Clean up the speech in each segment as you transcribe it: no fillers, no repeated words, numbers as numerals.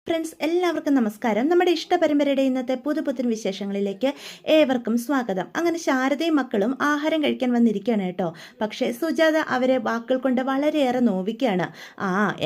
Friends എല്ലാവർക്കും നമസ്കാരം. നമ്മുടെ ഇഷ്ടപരമ്പരയുടെ ഇന്നത്തെ പുതുപുത്തൻ വിശേഷങ്ങളിലേക്ക് ഏവർക്കും സ്വാഗതം. അങ്ങനെ ശാരദയും മക്കളും ആഹാരം കഴിക്കാൻ വന്നിരിക്കുകയാണ് കേട്ടോ. പക്ഷേ സുജാത അവരെ വാക്കുകൾ കൊണ്ട് വളരെയേറെ നോവിക്കുകയാണ്.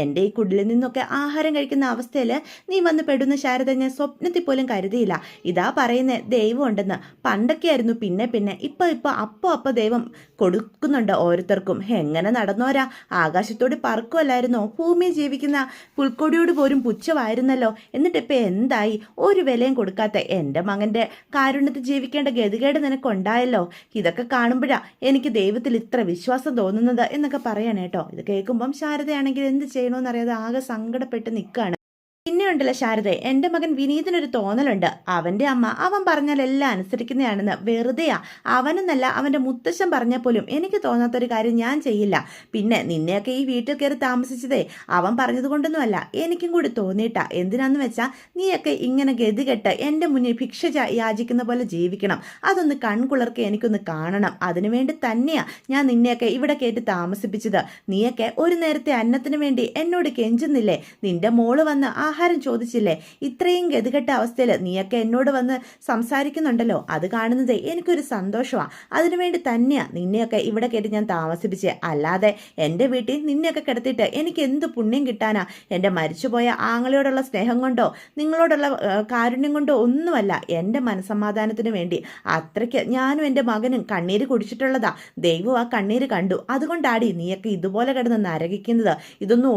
എൻ്റെ ഈ കുടിലിൽ നിന്നൊക്കെ ആഹാരം കഴിക്കുന്ന അവസ്ഥയിൽ നീ വന്ന് പെടുന്ന ശാരദ ഞാൻ സ്വപ്നത്തിൽ പോലും കരുതിയില്ല. ഇതാ പറയുന്നേ, ദൈവം ഉണ്ടെന്ന്. പണ്ടൊക്കെ ആയിരുന്നു പിന്നെ ഇപ്പൊ അപ്പൊ ദൈവം കൊടുക്കുന്നുണ്ട് ഓരോരുത്തർക്കും. എങ്ങനെ നടന്നോരാ? ആകാശത്തോട് പറക്കുമല്ലായിരുന്നോ? ഭൂമിയിൽ ജീവിക്കുന്ന പുൽക്കൊടിയോട് പോലും പുച്ഛമായിരുന്നു. എന്നിട്ട് ഇപ്പൊ എന്തായി? ഒരു വിലയും കൊടുക്കാത്ത എൻ്റെ മകന്റെ കാരുണ്യത്തിൽ ജീവിക്കേണ്ട ഗതികേട് നിനക്കുണ്ടായല്ലോ. ഇതൊക്കെ കാണുമ്പോഴാ എനിക്ക് ദൈവത്തിൽ ഇത്ര വിശ്വാസം തോന്നുന്നത് എന്നൊക്കെ പറയണേ കേട്ടോ. ഇത് കേൾക്കുമ്പം ശാരദയാണെങ്കിൽ എന്ത് ചെയ്യണമെന്നറിയാതെ ആകെ സങ്കടപ്പെട്ട് നിൽക്കുകയാണ്. പിന്നെയുണ്ടല്ലോ ശാരദ, എൻ്റെ മകൻ വിനീതിനൊരു തോന്നലുണ്ട്. അവൻ്റെ അമ്മ അവൻ പറഞ്ഞാൽ എല്ലാം അനുസരിക്കുന്നതാണെന്ന്. വെറുതെയാ. അവനെന്നല്ല, അവൻ്റെ മുത്തശ്ശൻ പറഞ്ഞാൽ പോലും എനിക്ക് തോന്നാത്തൊരു കാര്യം ഞാൻ ചെയ്യില്ല. പിന്നെ നിന്നെയൊക്കെ ഈ വീട്ടിൽ കയറി താമസിച്ചതേ അവൻ പറഞ്ഞത് കൊണ്ടൊന്നുമല്ല, എനിക്കും കൂടി തോന്നിയിട്ടാ. എന്തിനാന്ന് വെച്ചാൽ നീയൊക്കെ ഇങ്ങനെ ഗതികെട്ട് എൻ്റെ മുന്നിൽ ഭിക്ഷ യാചിക്കുന്ന പോലെ ജീവിക്കണം. അതൊന്ന് കൺകുളിർക്ക് എനിക്കൊന്ന് കാണണം. അതിനുവേണ്ടി തന്നെയാ ഞാൻ നിന്നെയൊക്കെ ഇവിടെ കയറ്റി താമസിപ്പിച്ചത്. നീയൊക്കെ ഒരു നേരത്തെ അന്നത്തിന് വേണ്ടി എന്നോട് കെഞ്ചുന്നില്ലേ? നിന്റെ മോള് വന്ന് ആഹാരം ചോദിച്ചില്ലേ? ഇത്രയും ഗതികെട്ട അവസ്ഥയിൽ നീയൊക്കെ എന്നോട് വന്ന് സംസാരിക്കുന്നുണ്ടല്ലോ. അത് കാണുന്നത് എനിക്കൊരു സന്തോഷമാണ്. അതിനുവേണ്ടി തന്നെയാ നിന്നെയൊക്കെ ഇവിടെ കയറ്റി ഞാൻ താമസിപ്പിച്ചേ. അല്ലാതെ എൻ്റെ വീട്ടിൽ നിന്നെയൊക്കെ കിടത്തിയിട്ട് എനിക്ക് എന്ത് പുണ്യം കിട്ടാനാ? എൻ്റെ മരിച്ചുപോയ ആങ്ങളയോടുള്ള സ്നേഹം കൊണ്ടോ നിങ്ങളോടുള്ള കാരുണ്യം കൊണ്ടോ ഒന്നുമല്ല. എൻ്റെ മനസ്സമാധാനത്തിന് വേണ്ടി അത്രയ്ക്ക് ഞാനും എൻ്റെ മകനും കണ്ണീര് കുടിച്ചിട്ടുള്ളതാ. ദൈവം ആ കണ്ണീര് കണ്ടു. അതുകൊണ്ടാടി നീയൊക്കെ ഇതുപോലെ കിടന്ന് നരകിക്കുന്നത്.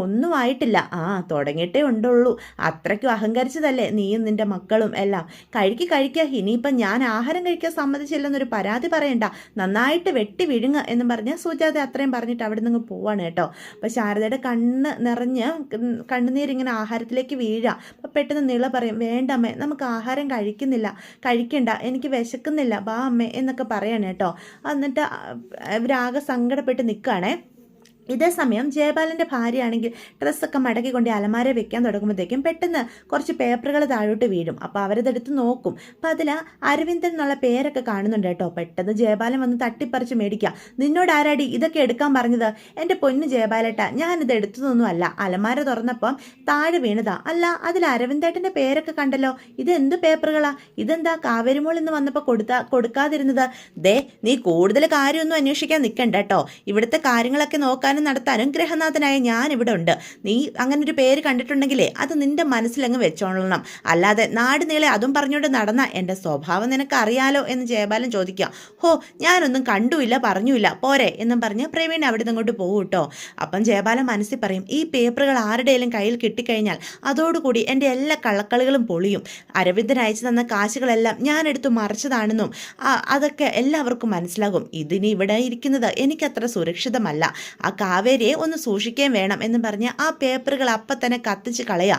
ഒന്നും ആയിട്ടില്ല. തുടങ്ങിയിട്ടേ ഉണ്ടുള്ളൂ. അത്രയ്ക്കും അഹങ്കരിച്ചതല്ലേ നീയും നിന്റെ മക്കളും എല്ലാം. കഴിക്കുക. ഇനിയിപ്പം ഞാൻ ആഹാരം കഴിക്കാൻ സമ്മതിച്ചില്ലെന്നൊരു പരാതി പറയണ്ട. നന്നായിട്ട് വെട്ടി വിഴുങ്ങ എന്ന് പറഞ്ഞ് സുജാത അത്രയും പറഞ്ഞിട്ട് അവിടെ നിന്ന് പോവാണ് കേട്ടോ. അപ്പം ശാരദയുടെ കണ്ണ് നിറഞ്ഞ് കണ്ണുനീരിങ്ങനെ ആഹാരത്തിലേക്ക് വീഴാം. അപ്പം പെട്ടെന്ന് നിള പറയും, വേണ്ടമ്മേ, നമുക്ക് ആഹാരം കഴിക്കണ്ട, എനിക്ക് വിശക്കുന്നില്ല, ബാ അമ്മേ എന്നൊക്കെ പറയാണ് കേട്ടോ. എന്നിട്ട് ഇവരാകെ സങ്കടപ്പെട്ട് നിൽക്കുകയാണേ. ഇതേ സമയം ജയപാലൻ്റെ ഭാര്യയാണെങ്കിൽ ഡ്രസ്സൊക്കെ മടക്കിക്കൊണ്ട് അലമാര വെക്കാൻ തുടങ്ങുമ്പോഴത്തേക്കും പെട്ടെന്ന് കുറച്ച് പേപ്പറുകൾ താഴോട്ട് വീഴും. അപ്പോൾ അവരതെടുത്ത് നോക്കും. അപ്പോൾ അതിൽ അരവിന്ദൻ എന്നുള്ള പേരൊക്കെ കാണുന്നുണ്ട് കേട്ടോ. പെട്ടെന്ന് ജയപാലൻ വന്ന് തട്ടിപ്പറിച്ച് മേടിക്കുക. നിന്നോട് ആരാടി ഇതൊക്കെ എടുക്കാൻ പറഞ്ഞത്? എൻ്റെ പൊന്ന് ജയപാലേട്ട, ഞാനിത് എടുത്തതൊന്നും അല്ല. അലമാര തുറന്നപ്പം താഴെ വീണതാ. അല്ല, അതിൽ അരവിന്ദേട്ടൻ്റെ പേരൊക്കെ കണ്ടല്ലോ. ഇത് എന്ത് പേപ്പറുകളാ? ഇതെന്താ കാവേരിമോൾ ഇന്ന് വന്നപ്പോൾ കൊടുക്കാതിരുന്നത്? നീ കൂടുതൽ കാര്യമൊന്നും അന്വേഷിക്കാൻ നിൽക്കണ്ട കേട്ടോ. ഇവിടുത്തെ കാര്യങ്ങളൊക്കെ നോക്കാൻ നടത്താനും ഗ്രഹനാഥനായ ഞാൻ ഇവിടെ ഉണ്ട്. നീ അങ്ങനെ ഒരു പേര് കണ്ടിട്ടുണ്ടെങ്കിലേ അത് നിന്റെ മനസ്സിലങ്ങ് വെച്ചോളണം. അല്ലാതെ നാട് നീളെ അതും പറഞ്ഞുകൊണ്ട് നടന്ന എൻ്റെ സ്വഭാവം നിനക്ക് അറിയാലോ എന്ന് ജയപാലൻ ചോദിക്കുക. ഞാനൊന്നും കണ്ടുമില്ല പറഞ്ഞുമില്ല, പോരെ എന്നും പറഞ്ഞ് പ്രവീൺ അവിടെ നിന്ന് അങ്ങോട്ട് പോകും കേട്ടോ. അപ്പം ജയപാലൻ മനസ്സിൽ പറയും, ഈ പേപ്പറുകൾ ആരുടെയും കയ്യിൽ കിട്ടിക്കഴിഞ്ഞാൽ അതോടുകൂടി എൻ്റെ എല്ലാ കള്ളക്കളികളും പൊളിയും. അരവിന്ദൻ അയച്ചു തന്ന കാശുകളെല്ലാം ഞാൻ എടുത്തു മറിച്ചതാണെന്നും അതൊക്കെ എല്ലാവർക്കും മനസ്സിലാകും. ഇതിനി ഇവിടെ ഇരിക്കുന്നത് എനിക്കത്ര സുരക്ഷിതമല്ല. ആ കാവേരിയെ ഒന്ന് സൂക്ഷിക്കുകയും വേണം എന്ന് പറഞ്ഞ് ആ പേപ്പറുകൾ അപ്പം തന്നെ കത്തിച്ച് കളയാ.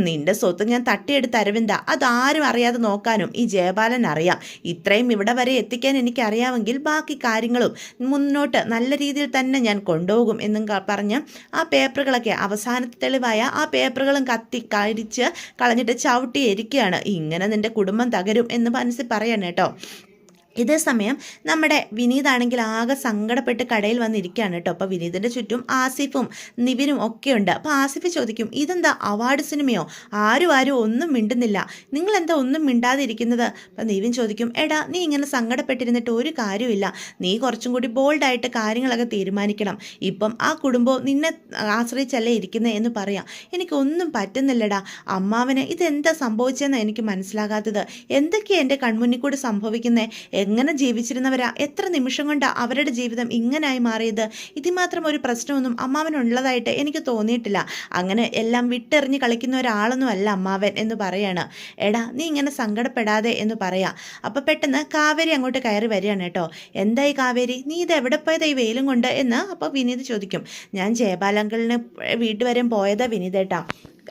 നിന്റെ സ്വത്ത് ഞാൻ തട്ടിയെടുത്ത് അരവിന്ദ, അതാരും അറിയാതെ നോക്കാനും ഈ ജയപാലൻ അറിയാം. ഇത്രയും ഇവിടെ വരെ എത്തിക്കാൻ എനിക്കറിയാമെങ്കിൽ ബാക്കി കാര്യങ്ങളും മുന്നോട്ട് നല്ല രീതിയിൽ തന്നെ ഞാൻ കൊണ്ടുപോകും എന്നും പറഞ്ഞ് ആ പേപ്പറുകളൊക്കെ അവസാനത്തെ തെളിവായ ആ പേപ്പറുകളും കരിച്ച് കളഞ്ഞിട്ട് ചവിട്ടി എരിക്കുകയാണ്. ഇങ്ങനെ നിന്റെ കുടുംബം തകരും എന്ന് മനസ്സിൽ പറയാണ് കേട്ടോ. ഇതേ സമയം നമ്മുടെ വിനീതാണെങ്കിൽ ആകെ സങ്കടപ്പെട്ട് കടയിൽ വന്നിരിക്കുകയാണ് കേട്ടോ. അപ്പോൾ വിനീതിൻ്റെ ചുറ്റും ആസിഫും നിവിനും ഒക്കെ ഉണ്ട്. അപ്പോൾ ആസിഫ് ചോദിക്കും, ഇതെന്താ അവാർഡ് സിനിമയോ? ആരും ഒന്നും മിണ്ടുന്നില്ല, നിങ്ങളെന്താ ഒന്നും മിണ്ടാതിരിക്കുന്നത്? അപ്പം നിവിൻ ചോദിക്കും, എടാ നീ ഇങ്ങനെ സങ്കടപ്പെട്ടിരുന്നിട്ട് ഒരു കാര്യമില്ല. നീ കുറച്ചും കൂടി ബോൾഡായിട്ട് കാര്യങ്ങളൊക്കെ തീരുമാനിക്കണം. ഇപ്പം ആ കുടുംബം നിന്നെ ആശ്രയിച്ചല്ലേ ഇരിക്കുന്നത് എന്ന് പറയാം. എനിക്കൊന്നും പറ്റുന്നില്ലടാ. അമ്മാവന് ഇതെന്താ സംഭവിച്ചതെന്ന് എനിക്ക് മനസ്സിലാകാത്തത്. എന്തൊക്കെയാണ് എൻ്റെ കൺമുന്നിൽ കൂടി സംഭവിക്കുന്നത്? എങ്ങനെ ജീവിച്ചിരുന്നവരാ? എത്ര നിമിഷം കൊണ്ട് അവരുടെ ജീവിതം ഇങ്ങനായി മാറിയത്? ഇതിമാത്രം ഒരു പ്രശ്നമൊന്നും അമ്മാവനുള്ളതായിട്ട് എനിക്ക് തോന്നിയിട്ടില്ല. അങ്ങനെ എല്ലാം വിട്ടെറിഞ്ഞ് കളിക്കുന്ന ഒരാളൊന്നും അല്ല അമ്മാവൻ എന്ന് പറയാണ്. എടാ നീ ഇങ്ങനെ സങ്കടപ്പെടാതെ എന്ന് പറയാം. അപ്പം പെട്ടെന്ന് കാവേരി അങ്ങോട്ട് കയറി വരികയാണ് കേട്ടോ. എന്തായി കാവേരി, നീ ഇത് എവിടെ പോയതാ ഈ വെയിലും കൊണ്ട് എന്ന് അപ്പോൾ വിനീത് ചോദിക്കും. ഞാൻ ജയപാലങ്കളിന് വീട്ടുവരെ പോയതാ വിനീതേട്ടാ.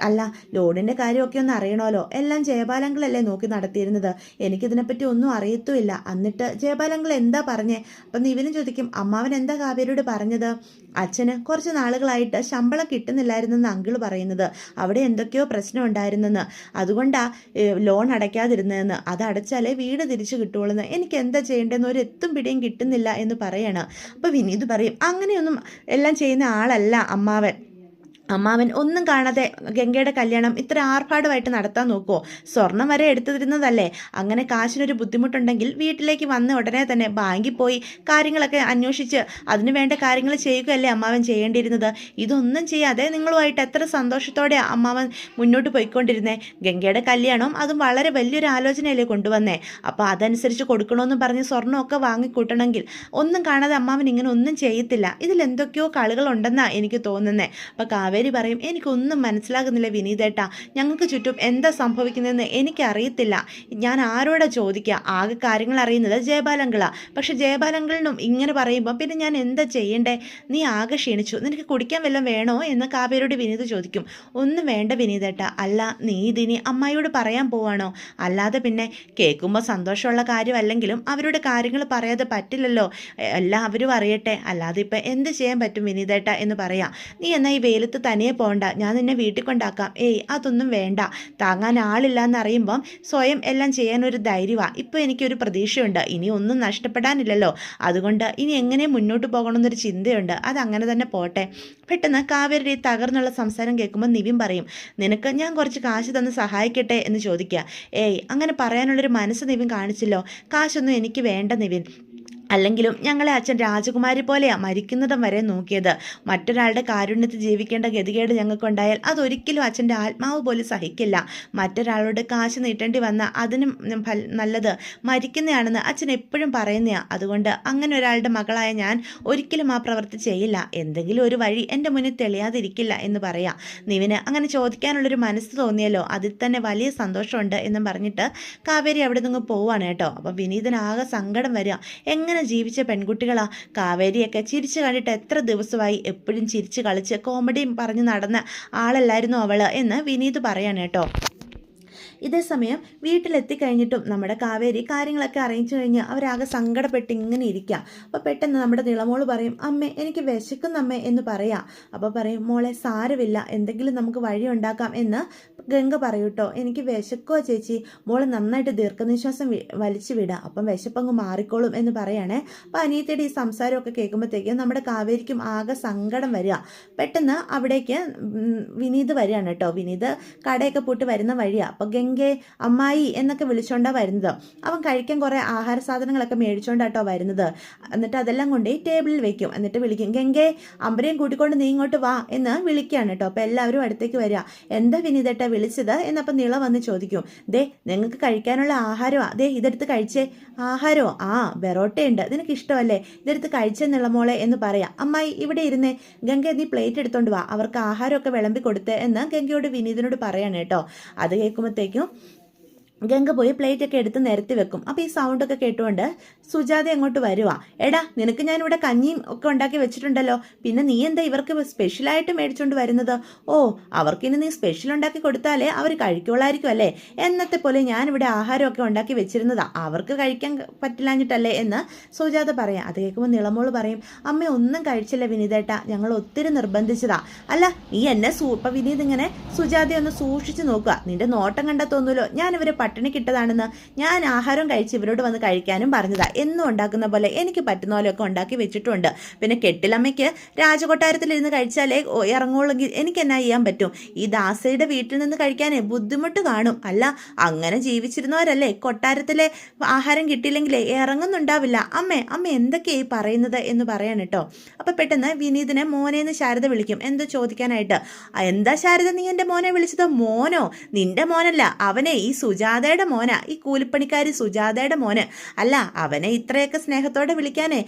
അല്ല, ലോണിൻ്റെ കാര്യമൊക്കെ ഒന്ന് അറിയണമല്ലോ. എല്ലാം ജയപാലങ്കളല്ലേ നോക്കി നടത്തിയിരുന്നത്. എനിക്കിതിനെപ്പറ്റി ഒന്നും അറിയത്തുമില്ല. എന്നിട്ട് ജയപാലങ്കൾ എന്താ പറഞ്ഞേ? അപ്പം ഇവനും ചോദിക്കും, അമ്മാവൻ എന്താ കാവേരിയോട് പറഞ്ഞത്? അച്ഛന് കുറച്ച് നാളുകളായിട്ട് ശമ്പളം കിട്ടുന്നില്ലായിരുന്നെന്ന് അങ്കിൾ പറയുന്നത്. അവിടെ എന്തൊക്കെയോ പ്രശ്നം ഉണ്ടായിരുന്നെന്ന്. അതുകൊണ്ടാണ് ലോൺ അടയ്ക്കാതിരുന്നതെന്ന്. അത് അടച്ചാലേ വീട് തിരിച്ചു കിട്ടുള്ളൂ. എനിക്ക് എന്താ ചെയ്യേണ്ടതെന്ന് ഒരു എത്തും പിടിയും കിട്ടുന്നില്ല എന്ന് പറയണം. അപ്പോൾ വിനീത് പറയും, അങ്ങനെയൊന്നും എല്ലാം ചെയ്യുന്ന ആളല്ല അമ്മാവൻ. അമ്മാവൻ ഒന്നും കാണാതെ ഗംഗയുടെ കല്യാണം ഇത്ര ആർഭാടമായിട്ട് നടത്താൻ നോക്കുമോ? സ്വർണം വരെ എടുത്തിരുന്നതല്ലേ? അങ്ങനെ കാശിനൊരു ബുദ്ധിമുട്ടുണ്ടെങ്കിൽ വീട്ടിലേക്ക് വന്ന് ഉടനെ തന്നെ ബാങ്കിൽ പോയി കാര്യങ്ങളൊക്കെ അന്വേഷിച്ച് അതിന് വേണ്ട കാര്യങ്ങൾ ചെയ്യുകയല്ലേ അമ്മാവൻ ചെയ്യേണ്ടിയിരുന്നത്? ഇതൊന്നും ചെയ്യാതെ നിങ്ങളുമായിട്ട് എത്ര സന്തോഷത്തോടെയാണ് അമ്മാവൻ മുന്നോട്ട് പോയിക്കൊണ്ടിരുന്നേ. ഗംഗയുടെ കല്യാണം അതും വളരെ വലിയൊരു ആലോചനയല്ലേ കൊണ്ടുവന്നേ. അപ്പോൾ അതനുസരിച്ച് കൊടുക്കണമെന്ന് പറഞ്ഞ് സ്വർണ്ണമൊക്കെ വാങ്ങിക്കൂട്ടണമെങ്കിൽ ഒന്നും കാണാതെ അമ്മാവൻ ഇങ്ങനെ ഒന്നും ചെയ്യത്തില്ല. ഇതിലെന്തൊക്കെയോ കളികളുണ്ടെന്നാണ് എനിക്ക് തോന്നുന്നത്. അപ്പോൾ കാവേരി പറയും, എനിക്കൊന്നും മനസ്സിലാകുന്നില്ല വിനീതേട്ടാ, ഞങ്ങൾക്ക് ചുറ്റും എന്താ സംഭവിക്കുന്നതെന്ന് എനിക്കറിയത്തില്ല. ഞാൻ ആരോടാ ചോദിക്കുക? ആകെ കാര്യങ്ങൾ അറിയുന്നത് ജയബാലങ്കളാണ്. പക്ഷെ ജയബാലങ്കളിനും ഇങ്ങനെ പറയുമ്പോൾ പിന്നെ ഞാൻ എന്താ ചെയ്യണ്ടേ? നീ ആകെ ക്ഷീണിച്ചു, നിനക്ക് കുടിക്കാൻ വല്ലതും വേണോ എന്ന് കാവേരിയോട് വിനീത് ചോദിക്കും. ഒന്നും വേണ്ട വിനീതേട്ടാ. അല്ല, നീ ഇതിനി അമ്മായിയോട് പറയാൻ പോവാണോ? അല്ലാതെ പിന്നെ കേൾക്കുമ്പോൾ സന്തോഷമുള്ള കാര്യമല്ലെങ്കിലും അവരുടെ കാര്യങ്ങൾ പറയാതെ പറ്റില്ലല്ലോ. എല്ലാം അവരും അറിയട്ടെ, അല്ലാതെ ഇപ്പം എന്ത് ചെയ്യാൻ പറ്റും വിനീതേട്ടാ എന്ന് പറയാം. നീ എന്നാൽ ഈ വെയിലത്ത് തനിയെ പോകണ്ട, ഞാൻ നിന്നെ വീട്ടിൽ കൊണ്ടാക്കാം. ഏയ് അതൊന്നും വേണ്ട, താങ്ങാൻ ആളില്ല എന്നറിയുമ്പം സ്വയം എല്ലാം ചെയ്യാനൊരു ധൈര്യമാണ്. ഇപ്പോൾ എനിക്കൊരു പ്രതീക്ഷയുണ്ട്, ഇനി ഒന്നും നഷ്ടപ്പെടാനില്ലല്ലോ. അതുകൊണ്ട് ഇനി എങ്ങനെ മുന്നോട്ട് പോകണമെന്നൊരു ചിന്തയുണ്ട്. അതങ്ങനെ തന്നെ പോട്ടെ. പെട്ടെന്ന് കാവേരി തകർന്നുള്ള സംസാരം കേൾക്കുമ്പോൾ നിവിൻ പറയും, നിനക്ക് ഞാൻ കുറച്ച് കാശ് തന്ന് സഹായിക്കട്ടെ എന്ന് ചോദിക്കുക. ഏയ് അങ്ങനെ പറയാനുള്ളൊരു മനസ്സ് നിവിൻ കാണിച്ചല്ലോ. കാശൊന്നും എനിക്ക് വേണ്ട നിവിൻ. അല്ലെങ്കിലും ഞങ്ങളെ അച്ഛൻ രാജകുമാരി പോലെയാണ് മരിക്കുന്നതും വരെ നോക്കിയത്. മറ്റൊരാളുടെ കാരുണ്യത്തിൽ ജീവിക്കേണ്ട ഗതികേട് ഞങ്ങൾക്കുണ്ടായാൽ അതൊരിക്കലും അച്ഛൻ്റെ ആത്മാവ് പോലും സഹിക്കില്ല. മറ്റൊരാളോട് കാശ് നീട്ടേണ്ടി വന്ന അതിനും നല്ലത് മരിക്കുന്നതാണെന്ന് അച്ഛൻ എപ്പോഴും പറയുന്നതാണ്. അതുകൊണ്ട് അങ്ങനെ ഒരാളുടെ മകളായ ഞാൻ ഒരിക്കലും ആ പ്രവൃത്തി ചെയ്യില്ല. എന്തെങ്കിലും ഒരു വഴി എൻ്റെ മുന്നിൽ തെളിയാതിരിക്കില്ല എന്ന് പറയാം. നിവിന് അങ്ങനെ ചോദിക്കാനുള്ളൊരു മനസ്സ് തോന്നിയല്ലോ, അതിൽ തന്നെ വലിയ സന്തോഷമുണ്ട് എന്നും പറഞ്ഞിട്ട് കാവേരി അവിടെ നിന്ന് പോവാണ് കേട്ടോ. അപ്പം വിനീതനാകെ സങ്കടം വരിക. എങ്ങനെ ജീവിച്ച പെൺകുട്ടികളാ. കാവേരിയൊക്കെ ചിരിച്ചു കണ്ടിട്ട് എത്ര ദിവസമായി. എപ്പോഴും ചിരിച്ച് കളിച്ച് കോമഡിയും പറഞ്ഞ് നടന്ന ആളല്ലായിരുന്നു അവള് എന്ന് വിനീത് പറയാണ് കേട്ടോ. ഇതേ സമയം വീട്ടിലെത്തിക്കഴിഞ്ഞിട്ടും നമ്മുടെ കാവേരി കാര്യങ്ങളൊക്കെ അറിയിച്ചു കഴിഞ്ഞ് അവരാകെ സങ്കടപ്പെട്ട് ഇങ്ങനെ ഇരിക്കുക. അപ്പോൾ പെട്ടെന്ന് നമ്മുടെ നിളമോള് പറയും, അമ്മേ എനിക്ക് വിശക്കുന്നമ്മേ എന്ന് പറയാം. അപ്പോൾ പറയും, മോളെ സാരമില്ല, എന്തെങ്കിലും നമുക്ക് വഴി ഉണ്ടാക്കാം എന്ന് ഗംഗ പറയൂട്ടോ. എനിക്ക് വിശക്കുവോ ചേച്ചി? മോള് നന്നായിട്ട് ദീർഘനിശ്വാസം വലിച്ചു വിടുക, അപ്പം വിശപ്പങ്ങ് മാറിക്കോളും എന്ന് പറയുകയാണേ. അപ്പോൾ അനിയത്തിയുടെ ഈ സംസാരമൊക്കെ കേൾക്കുമ്പോഴത്തേക്കും നമ്മുടെ കാവേരിക്കും ആകെ സങ്കടം വരിക. പെട്ടെന്ന് അവിടേക്ക് വിനീത് വരികയാണ് കേട്ടോ. വിനീത് കടയൊക്കെ പൂട്ടി വരുന്ന വഴിയാണ്. അപ്പോൾ ഗംഗെ അമ്മായി എന്നൊക്കെ വിളിച്ചോണ്ടാണ് വരുന്നത്. അവൻ കഴിക്കാൻ കുറേ ആഹാര സാധനങ്ങളൊക്കെ മേടിച്ചോണ്ടാട്ടോ വരുന്നത്. എന്നിട്ട് അതെല്ലാം കൊണ്ട് ടേബിളിൽ വെക്കും. എന്നിട്ട് വിളിക്കും, ഗംഗെ അമ്പരെയും കൂട്ടിക്കൊണ്ട് നീ ഇങ്ങോട്ട് വാ എന്ന് വിളിക്കുകയാണ് കേട്ടോ. അപ്പോൾ എല്ലാവരും അടുത്തേക്ക് വരിക. എന്താ വിനീതേട്ട വിളിച്ചത് എന്നപ്പം നിള വന്ന് ചോദിക്കും. ദേ നിങ്ങൾക്ക് കഴിക്കാനുള്ള ആഹാരമാ, ദേ ഇതെടുത്ത് കഴിച്ചേ. ആഹാരമോ? ആ ബെറോട്ടയുണ്ട്, നിനക്ക് ഇഷ്ടമല്ലേ, ഇതെടുത്ത് കഴിച്ചേ നിളമോളെ എന്ന് പറയാം. അമ്മായി ഇവിടെ ഇരുന്നേ, ഗംഗ നീ പ്ലേറ്റ് എടുത്തോണ്ട് വാ, അവർക്ക് ആഹാരമൊക്കെ വിളമ്പി കൊടുത്തേ എന്ന് ഗംഗയോട് വിനീതിനോട് പറയാണ് കേട്ടോ. അത് കേൾക്കുമ്പോഴത്തേക്കും ഗംഗ പോയി പ്ലേറ്റൊക്കെ എടുത്ത് നിരത്തി വെക്കും. അപ്പോൾ ഈ സൗണ്ടൊക്കെ കേട്ടുകൊണ്ട് സുജാത അങ്ങോട്ട് വരുവാ. എടാ നിനക്ക് ഞാനിവിടെ കഞ്ഞിയും ഒക്കെ ഉണ്ടാക്കി വെച്ചിട്ടുണ്ടല്ലോ, പിന്നെ നീ എന്താ ഇവർക്ക് സ്പെഷ്യലായിട്ട് മേടിച്ചുകൊണ്ട് വരുന്നത്? ഓ അവർക്കിനി നീ സ്പെഷ്യൽ ഉണ്ടാക്കി കൊടുത്താലേ അവർ കഴിക്കുള്ളായിരിക്കും അല്ലേ? എന്നത്തെ പോലെ ഞാനിവിടെ ആഹാരമൊക്കെ ഉണ്ടാക്കി വെച്ചിരുന്നതാ, അവർക്ക് കഴിക്കാൻ പറ്റില്ലാഞ്ഞിട്ടല്ലേ എന്ന് സുജാത പറയാം. അത് കേൾക്കുമ്പോൾ നിളമോള് പറയും, അമ്മ ഒന്നും കഴിച്ചില്ല വിനീതേട്ട, ഞങ്ങൾ ഒത്തിരി നിർബന്ധിച്ചതാ. അല്ല നീ എന്നെ ഇപ്പം വിനീത് ഇങ്ങനെ സുജാതയെ ഒന്ന് സൂക്ഷിച്ച് നോക്കുക, നിന്റെ നോട്ടം കണ്ടാ തോന്നൂലോ ഞാനിവരെ പട്ടിണി കിട്ടതാണെന്ന്. ഞാൻ ആഹാരം കഴിച്ച് ഇവരോട് വന്ന് കഴിക്കാനും പറഞ്ഞതാ. എന്നും ഉണ്ടാക്കുന്ന പോലെ എനിക്ക് പറ്റുന്ന പോലെയൊക്കെ ഉണ്ടാക്കി വെച്ചിട്ടുണ്ട്. പിന്നെ കെട്ടിലമ്മയ്ക്ക് രാജകൊട്ടാരത്തിലിരുന്ന് കഴിച്ചാലേ ഇറങ്ങുള്ളെങ്കിൽ എനിക്ക് എന്നാ ചെയ്യാൻ പറ്റും? ഈ ദാസയുടെ വീട്ടിൽ നിന്ന് കഴിക്കാനേ ബുദ്ധിമുട്ട് കാണും. അല്ല അങ്ങനെ ജീവിച്ചിരുന്നവരല്ലേ കൊട്ടാരത്തിലെ ആഹാരം കിട്ടിയില്ലെങ്കിലേ ഇറങ്ങുന്നുണ്ടാവില്ല. അമ്മ എന്തൊക്കെയായി പറയുന്നത് എന്ന് പറയാൻ കേട്ടോ. അപ്പം പെട്ടെന്ന് വിനീതിനെ മോനേന്ന് ശാരദ വിളിക്കും. എന്തോ ചോദിക്കാനായിട്ട്. എന്താ ശാരദ നീ എൻ്റെ മോനെ വിളിച്ചത്? മോനോ? നിന്റെ മോനല്ല, അവനെ ഈ സുജാതയുടെ മോനാ, ഈ കൂലിപ്പണിക്കാരി സുജാതയുടെ മോന്. അല്ല അവനെ ഇത്രയൊക്കെ സ്നേഹത്തോടെ വിളിക്കാനേ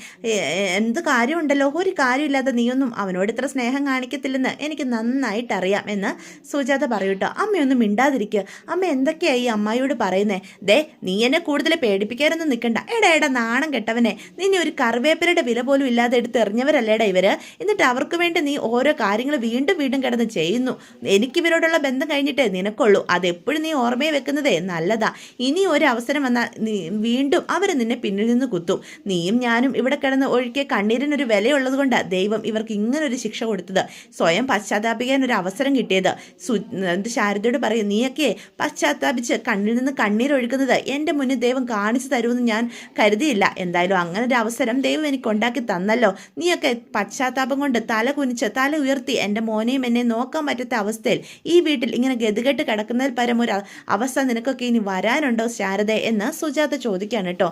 എന്ത് കാര്യമുണ്ടല്ലോ, ഒരു കാര്യമില്ലാതെ നീയൊന്നും അവനോട് ഇത്ര സ്നേഹം കാണിക്കത്തില്ലെന്ന് എനിക്ക് നന്നായിട്ടറിയാം എന്ന് സുജാത പറയൂട്ടോ. അമ്മയൊന്നും മിണ്ടാതിരിക്കുക, അമ്മ എന്തൊക്കെയായി ഈ അമ്മായിയോട് പറയുന്നേ? ദേ നീ എന്നെ കൂടുതൽ പേടിപ്പിക്കാനൊന്നും നിൽക്കണ്ട. എടാ നാണം കെട്ടവനെ, നിന്നെ ഒരു കറിവേപ്പിലയുടെ വില പോലും ഇല്ലാതെ എടുത്ത് എറിഞ്ഞവരല്ലേടാ ഇവര്. എന്നിട്ട് അവർക്ക് വേണ്ടി നീ ഓരോ കാര്യങ്ങൾ വീണ്ടും വീണ്ടും കിടന്ന് ചെയ്യുന്നു. എനിക്ക് ഇവരോടുള്ള ബന്ധം കഴിഞ്ഞിട്ടേ നിനക്കുള്ളൂ. അതെപ്പോഴും നീ ഓർമ്മയെ വെക്കുന്നതേ നല്ലതാ. ഇനി ഒരു അവസരം വന്നാൽ വീണ്ടും അവർ നിന്നെ പിന്നിൽ നിന്ന് കുത്തും. നീയും ഞാനും ഇവിടെ കിടന്ന് ഒഴുക്കിയ കണ്ണീരിനൊരു വിലയുള്ളത് കൊണ്ടാണ് ദൈവം ഇവർക്ക് ഇങ്ങനൊരു ശിക്ഷ കൊടുത്തത്. സ്വയം പശ്ചാത്താപിക്കാൻ ഒരു അവസരം കിട്ടിയത്. ശാരദയോട് പറയും, നീയൊക്കെ പശ്ചാത്താപിച്ച് കണ്ണിൽ നിന്ന് കണ്ണീരൊഴുക്കുന്നത് എൻ്റെ മുന്നിൽ ദൈവം കാണിച്ചു തരുമെന്ന് ഞാൻ കരുതിയില്ല. എന്തായാലും അങ്ങനെ ഒരു അവസരം ദൈവം എനിക്ക് ഉണ്ടാക്കി തന്നല്ലോ. നീയൊക്കെ പശ്ചാത്താപം കൊണ്ട് തല കുനിച്ച് തല ഉയർത്തി എൻ്റെ മോനെയും എന്നെ നോക്കാൻ പറ്റാത്ത അവസ്ഥയിൽ ഈ വീട്ടിൽ ഇങ്ങനെ ഗതികെട്ട് കിടക്കുന്നതിൽ പരം ഒരു അവസ്ഥ നിനക്കൊക്കെ ഇനി വരാനുണ്ടോ ശാരദ എന്ന് സുജാത ചോദിക്കാണ് കേട്ടോ.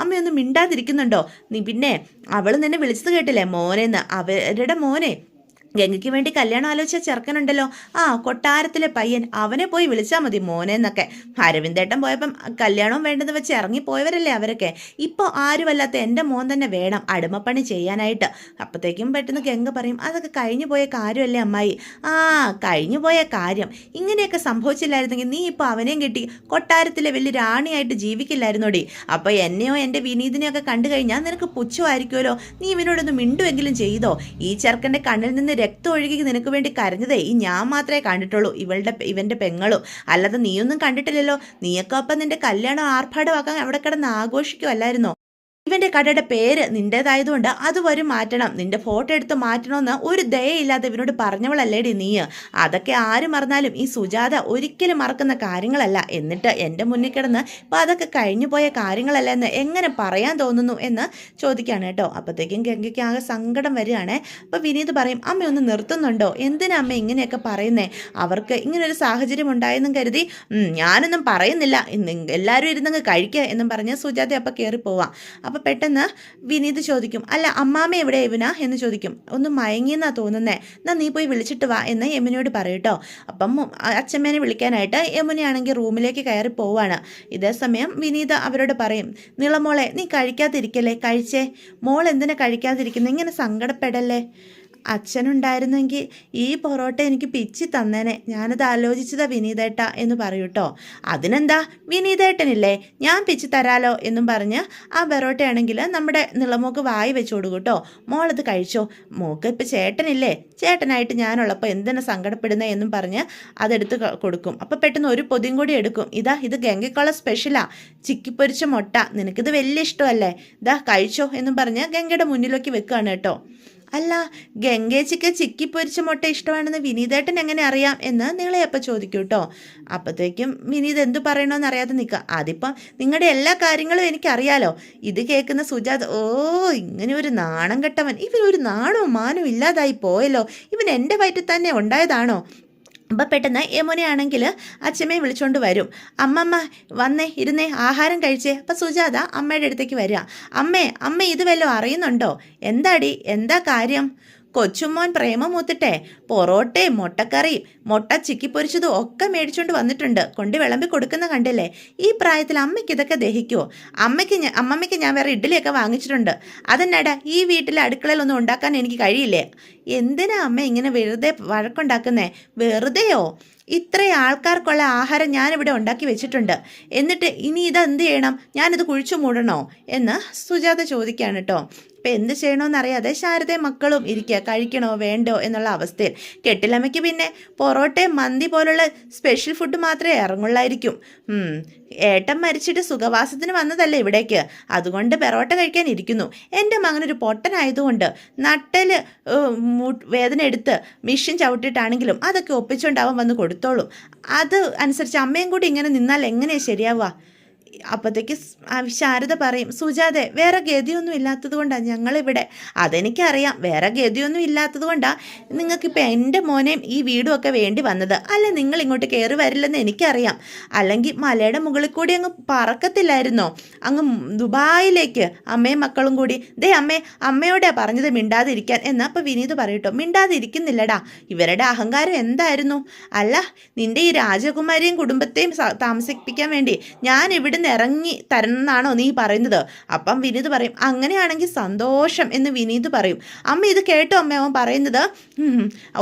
അമ്മയൊന്നും മിണ്ടാതിരിക്കുന്നുണ്ടോ? നീ പിന്നെ അവൾ നിന്നെ വിളിച്ചത് കേട്ടില്ലേ മോനെന്ന്? അവരുടെ മോനെ ഗംഗയ്ക്ക് വേണ്ടി കല്യാണം ആലോചിച്ച ചെറുക്കനുണ്ടല്ലോ, കൊട്ടാരത്തിലെ പയ്യൻ, അവനെ പോയി വിളിച്ചാൽ മതി മോനെന്നൊക്കെ. അരവിന്ദേട്ടൻ പോയപ്പം കല്യാണവും വേണ്ടെന്ന് വെച്ച് ഇറങ്ങിപ്പോയവരല്ലേ അവരൊക്കെ. ഇപ്പോൾ ആരുമല്ലാത്ത എൻ്റെ മോൻ തന്നെ വേണം അടിമപ്പണി ചെയ്യാനായിട്ട്. അപ്പോഴത്തേക്കും പെട്ടെന്ന് ഗംഗ പറയും, അതൊക്കെ കഴിഞ്ഞു പോയ കാര്യമല്ലേ അമ്മായി. കഴിഞ്ഞു പോയ കാര്യം. ഇങ്ങനെയൊക്കെ സംഭവിച്ചില്ലായിരുന്നെങ്കിൽ നീ ഇപ്പോൾ അവനെയും കിട്ടി കൊട്ടാരത്തിലെ വലിയ റാണിയായിട്ട് ജീവിക്കില്ലായിരുന്നോടി. അപ്പോൾ എന്നെയോ എൻ്റെ വിനീതിനെയോ ഒക്കെ കണ്ടു കഴിഞ്ഞാൽ നിനക്ക് പുച്ഛമായിരിക്കുമല്ലോ. നീ ഇവനോടൊന്ന് മിണ്ടുമെങ്കിലും ചെയ്തോ? ഈ ചെറുക്കൻ്റെ കണ്ണിൽ നിന്ന് രക്തം ഒഴുകി നിനക്ക് വേണ്ടി കരഞ്ഞതേ ഈ ഞാൻ മാത്രമേ കണ്ടിട്ടുള്ളൂ, ഇവന്റെ പെങ്ങളും. അല്ലാതെ നീയൊന്നും കണ്ടിട്ടില്ലല്ലോ. നീയൊക്കെ അപ്പം നിന്റെ കല്യാണം ആർഭാടമാക്കാൻ അവിടെ കിടന്ന് ആഘോഷിക്കുമല്ലായിരുന്നോ? ഇവന്റെ കടയുടെ പേര് നിന്റേതായതുകൊണ്ട് അത് വരും മാറ്റണം, നിന്റെ ഫോട്ടോ എടുത്ത് മാറ്റണമെന്ന് ഒരു ദയയില്ലാതെ ഇവനോട് പറഞ്ഞവളല്ലേടി നീ. അതൊക്കെ ആര് മറന്നാലും ഈ സുജാത ഒരിക്കലും മറക്കുന്ന കാര്യങ്ങളല്ല. എന്നിട്ട് എൻ്റെ മുന്നിൽ കിടന്ന് ഇപ്പം അതൊക്കെ കഴിഞ്ഞു പോയ കാര്യങ്ങളല്ല എന്ന് എങ്ങനെ പറയാൻ തോന്നുന്നു എന്ന് ചോദിക്കുകയാണ് കേട്ടോ. അപ്പോഴത്തേക്കും ഗംഗയ്ക്ക് ആകെ സങ്കടം വരികയാണേ. അപ്പോൾ വിനീത് പറയും, അമ്മയൊന്ന് നിർത്തുന്നുണ്ടോ? എന്തിനാ അമ്മ ഇങ്ങനെയൊക്കെ പറയുന്നേ? അവർക്ക് ഇങ്ങനൊരു സാഹചര്യം ഉണ്ടായെന്നും കരുതി ഞാനൊന്നും പറയുന്നില്ല, എല്ലാവരും ഇരുന്നങ്ങ് കഴിക്കുക എന്നും പറഞ്ഞ് സുജാത അപ്പം കയറി പോവാം. അപ്പം പെട്ടെന്ന് വിനീത് ചോദിക്കും, അല്ല അമ്മാമ്മ എവിടെ യമുന എന്ന് ചോദിക്കും. ഒന്ന് മയങ്ങിയെന്നാ തോന്നുന്നേ, എന്നാ നീ പോയി വിളിച്ചിട്ട് വാ എന്ന് യമുനയോട് പറയൂട്ടോ. അപ്പം അച്ഛമ്മേനെ വിളിക്കാനായിട്ട് യമുനയാണെങ്കിൽ റൂമിലേക്ക് കയറി പോവാണ്. ഇതേ സമയം വിനീത അവരോട് പറയും, നിളമോളെ നീ കഴിക്കാതിരിക്കല്ലേ, കഴിച്ചേ. മോൾ എന്തിനാ കഴിക്കാതിരിക്കുന്നത്? ഇങ്ങനെ സങ്കടപ്പെടല്ലേ. അച്ഛനുണ്ടായിരുന്നെങ്കിൽ ഈ പൊറോട്ട എനിക്ക് പിച്ചി തന്നേനെ, ഞാനത് ആലോചിച്ചതാ വിനീതേട്ട എന്ന് പറയൂട്ടോ. അതിനെന്താ, വിനീതേട്ടനില്ലേ, ഞാൻ പിച്ചി തരാലോ എന്നും പറഞ്ഞ് ആ പൊറോട്ടയാണെങ്കിൽ നമ്മുടെ നിളമോക്ക് വായി വെച്ച് കൊടുക്കും കേട്ടോ. മോളത് കഴിച്ചോ, മോക്ക് ഇപ്പം ചേട്ടനില്ലേ, ചേട്ടനായിട്ട് ഞാനുള്ളപ്പോൾ എന്തിനാ സങ്കടപ്പെടുന്നത് എന്നും പറഞ്ഞ് അതെടുത്ത് കൊടുക്കും. അപ്പോൾ പെട്ടെന്ന് ഒരു പൊതിയും കൂടി എടുക്കും. ഇത് ഗംഗയ്ക്കുള്ള സ്പെഷ്യലാ, ചിക്കിപ്പൊരിച്ച മുട്ട, നിനക്കിത് വലിയ ഇഷ്ടമല്ലേ, കഴിച്ചോ എന്നും പറഞ്ഞ് ഗംഗയുടെ മുന്നിലേക്ക് വെക്കുകയാണ് കേട്ടോ. അല്ല, ഗംഗേച്ചിക്ക് ചിക്കിപ്പൊരിച്ച മുട്ട ഇഷ്ടമാണെന്ന് വിനീതേട്ടൻ എങ്ങനെ അറിയാം എന്ന് നിളയപ്പം ചോദിക്കും കേട്ടോ. അപ്പോഴത്തേക്കും വിനീത് എന്തു പറയണമെന്ന് അറിയാതെ നിൽക്കുക. അതിപ്പം നിങ്ങളുടെ എല്ലാ കാര്യങ്ങളും എനിക്കറിയാലോ. ഇത് കേൾക്കുന്ന സുജാത, ഇങ്ങനെ ഒരു നാണം കെട്ടവൻ, ഇവനൊരു നാണവും മാനവും ഇല്ലാതായി പോയല്ലോ, ഇവൻ എൻ്റെ വയറ്റിൽ തന്നെ ഉണ്ടായതാണോ? അപ്പം പെട്ടെന്ന് യമുനയാണെങ്കിൽ അച്ഛമ്മയെ വിളിച്ചുകൊണ്ട് വരും. അമ്മമ്മ വന്നേ, ഇരുന്നേ, ആഹാരം കഴിച്ചേ. അപ്പം സുജാത അമ്മയുടെ അടുത്തേക്ക് വരിക. അമ്മ ഇത് വല്ലതും അറിയുന്നുണ്ടോ? എന്താടി, എന്താ കാര്യം? കൊച്ചുമോൻ പ്രേമമൂത്തിട്ടെ പൊറോട്ടയും മുട്ടക്കറിയും മുട്ട ചിക്കിപ്പൊരിച്ചതും ഒക്കെ മേടിച്ചുകൊണ്ട് വന്നിട്ടുണ്ട്. കൊണ്ട് വിളമ്പി കൊടുക്കുന്ന കണ്ടില്ലേ? ഈ പ്രായത്തിൽ അമ്മയ്ക്ക് ഇതൊക്കെ ദഹിക്കുമോ? അമ്മമ്മയ്ക്ക് ഞാൻ വേറെ ഇഡ്ഡലിയൊക്കെ വാങ്ങിച്ചിട്ടുണ്ട്. അതെന്നാടാ, ഈ വീട്ടിലെ അടുക്കളയിലൊന്നും ഉണ്ടാക്കാൻ എനിക്ക് കഴിയില്ലേ? എന്തിനാ അമ്മ ഇങ്ങനെ വെറുതെ വഴക്കുണ്ടാക്കുന്നേ? വെറുതെയോ? ഇത്രയും ആൾക്കാർക്കുള്ള ആഹാരം ഞാനിവിടെ ഉണ്ടാക്കി വെച്ചിട്ടുണ്ട്. എന്നിട്ട് ഇനി ഇതെന്ത് ചെയ്യണം? ഞാനിത് കുഴിച്ചു മൂടണോ എന്ന് സുജാത ചോദിക്കുകയാണ് കേട്ടോ. ഇപ്പം എന്ത് ചെയ്യണമെന്നറിയാതെ ശാരദയും മക്കളും ഇരിക്കുക, കഴിക്കണോ വേണ്ടോ എന്നുള്ള അവസ്ഥയിൽ. കെട്ടിലമ്മയ്ക്ക് പിന്നെ പൊറോട്ടയും മന്തി പോലുള്ള സ്പെഷ്യൽ ഫുഡ് മാത്രമേ ഇറങ്ങുള്ളായിരിക്കും. ഏട്ടൻ മരിച്ചിട്ട് സുഖവാസത്തിന് വന്നതല്ലേ ഇവിടേക്ക്, അതുകൊണ്ട് പൊറോട്ട കഴിക്കാൻ ഇരിക്കുന്നു. എൻ്റെ മകനൊരു പൊട്ടനായതുകൊണ്ട് നട്ടൽ വേദന എടുത്ത് മിഷ്യൻ ചവിട്ടിയിട്ടാണെങ്കിലും അതൊക്കെ ഒപ്പിച്ചുകൊണ്ടാവാൻ വന്ന് കൊടുത്തോളും. അത് അനുസരിച്ച് അമ്മയും കൂടി ഇങ്ങനെ നിന്നാൽ എങ്ങനെയാണ് ശരിയാവുക? അപ്പോഴത്തേക്ക് ശാരദ പറയും, സുജാതെ വേറെ ഗതിയൊന്നും ഇല്ലാത്തത് കൊണ്ടാണ് ഞങ്ങളിവിടെ. അതെനിക്കറിയാം, വേറെ ഗതിയൊന്നും ഇല്ലാത്തത് കൊണ്ടാണ് നിങ്ങൾക്കിപ്പോൾ എൻ്റെ മോനെയും ഈ വീടും ഒക്കെ വേണ്ടി വന്നത്. അല്ല, നിങ്ങൾ ഇങ്ങോട്ട് കയറി വരില്ലെന്ന് എനിക്കറിയാം. അല്ലെങ്കിൽ മലയുടെ മുകളിൽ കൂടി അങ്ങ് പറക്കത്തില്ലായിരുന്നോ, അങ്ങ് ദുബായിലേക്ക് അമ്മയും മക്കളും കൂടി? അമ്മയോടെ പറഞ്ഞത് മിണ്ടാതിരിക്കാൻ എന്ന്. അപ്പോൾ വിനീത് പറയട്ടോ, മിണ്ടാതിരിക്കുന്നില്ലടാ, ഇവരുടെ അഹങ്കാരം എന്തായിരുന്നു? അല്ല, നിൻ്റെ ഈ രാജകുമാരിയും കുടുംബത്തെയും താമസിപ്പിക്കാൻ വേണ്ടി ഞാൻ ഇവിടെ നിന്ന് ഇറങ്ങി തരണമെന്നാണോ നീ പറയുന്നത്? അപ്പം വിനീത് പറയും അങ്ങനെയാണെങ്കിൽ സന്തോഷം എന്ന് വിനീത് പറയും. അമ്മ ഇത് കേട്ടോ അമ്മ അവൻ പറയുന്നത്?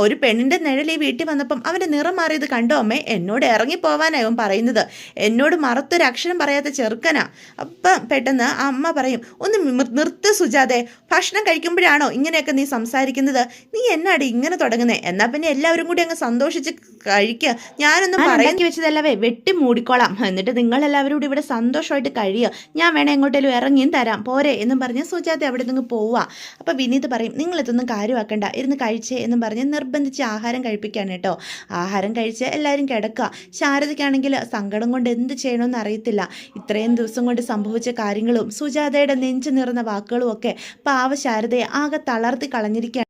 ഒരു പെണ്ണിൻ്റെ നിഴൽ ഈ വീട്ടിൽ വന്നപ്പം അവൻ്റെ നിറം മാറിയത് കണ്ടോ അമ്മേ? എന്നോട് ഇറങ്ങിപ്പോവാനാണ് അവൻ പറയുന്നത്. എന്നോട് മറുത്തൊരു അക്ഷരം പറയാത്ത ചെറുക്കനാ. അപ്പം പെട്ടെന്ന് അമ്മ പറയും ഒന്ന് നിർത്ത് സുജാതെ, ഭക്ഷണം കഴിക്കുമ്പോഴാണോ ഇങ്ങനെയൊക്കെ നീ സംസാരിക്കുന്നത്? നീ എന്നാടി ഇങ്ങനെ തുടങ്ങുന്നത്? എന്നാൽ പിന്നെ എല്ലാവരും കൂടി അങ്ങ് സന്തോഷിച്ച് കഴിക്കുക. ഞാനൊന്നും പറയാക്കി വെച്ചതല്ലവേ, വെട്ടി മൂടിക്കോളാം. എന്നിട്ട് നിങ്ങളെല്ലാവരും കൂടി ഇവിടെ സന്തോഷമായിട്ട് കഴിയുക. ഞാൻ വേണേ എങ്ങോട്ടേലും ഇറങ്ങിയും തരാം പോരെ എന്നും പറഞ്ഞ് സുജാത അവിടെ നിന്ന് പോവുക. അപ്പോൾ വിനീത് പറയും നിങ്ങളിതൊന്നും കാര്യമാക്കണ്ട, ഇരുന്ന് കഴിച്ചേ എന്നും പറഞ്ഞ് നിർബന്ധിച്ച് ആഹാരം കഴിപ്പിക്കുകയാണ് കേട്ടോ. ആഹാരം കഴിച്ച് എല്ലാവരും കിടക്കുക. ശാരദയ്ക്കാണെങ്കിൽ സങ്കടം കൊണ്ട് എന്ത് ചെയ്യണമെന്ന് അറിയത്തില്ല. ഇത്രയും ദിവസം കൊണ്ട് സംഭവിച്ച കാര്യങ്ങളും സുജാതയുടെ നെഞ്ചു നിറഞ്ഞ വാക്കുകളും ഒക്കെ പാവ ശാരദയെ ആകെ തളർത്തി കളഞ്ഞിരിക്കുകയാണ്.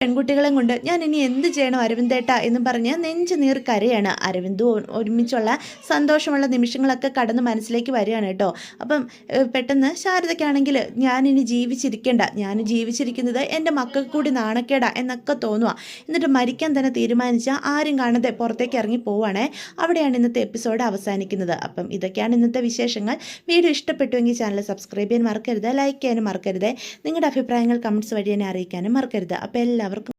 പെൺകുട്ടികളെ കൊണ്ട് ഞാൻ ഇനി എന്ത് ചെയ്യണം അരവിന്ദേട്ട എന്നും പറഞ്ഞ് നെഞ്ചു നീർ കരയാണ്. അരവിന്ദും ഒരുമിച്ചുള്ള സന്തോഷമുള്ള നിമിഷങ്ങളൊക്കെ കടന്ന് മനസ്സിലേക്ക് വരികയാണ് കേട്ടോ. അപ്പം പെട്ടെന്ന് ശാരദയ്ക്കാണെങ്കിൽ ഞാനിനി ജീവിച്ചിരിക്കേണ്ട, ഞാൻ ജീവിച്ചിരിക്കുന്നത് എൻ്റെ മക്കൾക്ക് കൂടി നാണക്കേടാ എന്നൊക്കെ തോന്നുക. എന്നിട്ട് മരിക്കാൻ തന്നെ തീരുമാനിച്ച ആരും കാണാതെ പുറത്തേക്ക് ഇറങ്ങി പോവുകയാണേ. അവിടെയാണ് ഇന്നത്തെ എപ്പിസോഡ് അവസാനിക്കുന്നത്. അപ്പം ഇതൊക്കെയാണ് ഇന്നത്തെ വിശേഷങ്ങൾ. വീഡിയോ ഇഷ്ടപ്പെട്ടുവെങ്കിൽ ചാനൽ സബ്സ്ക്രൈബ് ചെയ്യാൻ മറക്കരുത്, ലൈക്ക് ചെയ്യാനും മറക്കരുത്, നിങ്ങളുടെ അഭിപ്രായങ്ങൾ കമൻറ്റ്സ് വഴി എന്നെ അറിയിക്കാനും മറക്കരുത്. അപ്പോൾ എല്ലാവർക്കും